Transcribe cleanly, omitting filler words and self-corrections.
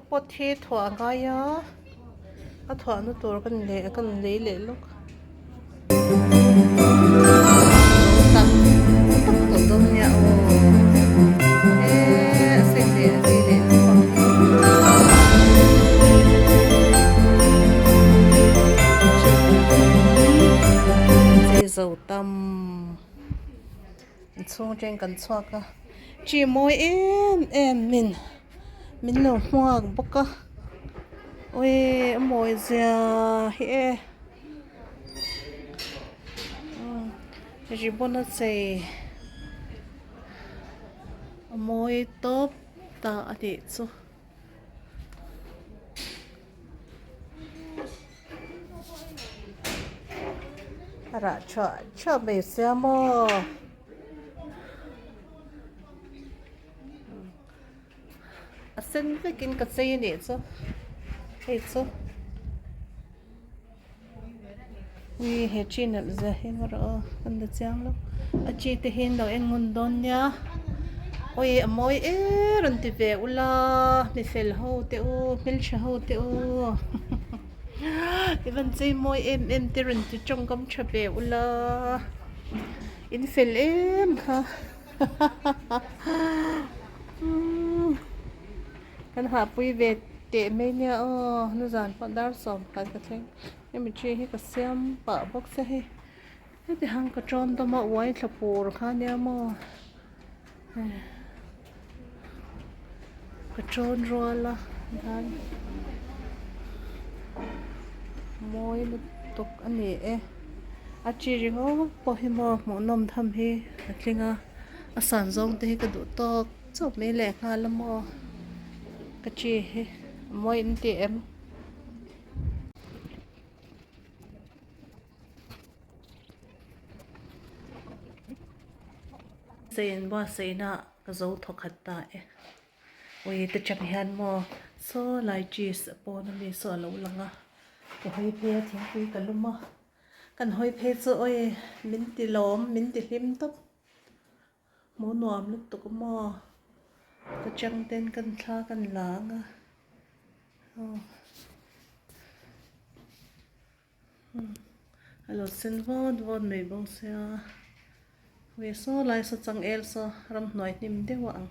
bột thịt thỏa gai á, thỏa nó tổ cần lấy lúc tắt tổ đông nhạo sẽ để dầu tăm xong trên cần xoa cả chỉ môi em mình lâu hoa bốc cả ôi môi già he chỉ bọn nó sẽ môi top ta để cho ra cho bé xem mà xin phải kinh cái gì nè chứ hết chứ vì hết chi nè giờ hết rồi cần được chăng lúc chị thì hiện đâu em muốn đón nhá ôi mỗi rồi thì về ula mình phải hậu tiêu mình sẽ hậu tiêu cái vấn gì mỗi em thì rồi thì trong công chuyện về ula in phải em ha kan ha pui về để mấy nha nó dàn bọn đar sòng cái thing em mình chơi hết cái xem bả bốc xe hết thì hàng cái tròn đó mà quay là bùr khá nha mà cái tròn rồi là đang môi nó tục anh này chỉ riêng ó bỏ hi mà một nôm thầm hi thing sản dụng thì cái độ to chụp mấy lẻ nga lắm mà cái chi môi in tiệm inbuatsaihna cái dấu thuộc hạt tại ôi tự chẳng hạn mà số lại chỉ sợ bỏ nó bị sợ lâu lắm cái hơi phê thì quý cái lúc mà cần hơi phê rồi mình thì lóm mình thì hiếm tốc muốn nòm lúc tụi mà cái trăng tên cần tha cần lá hello xin vod mấy bông xe vì số lại số chẳng el số ram nói niệm thế vọng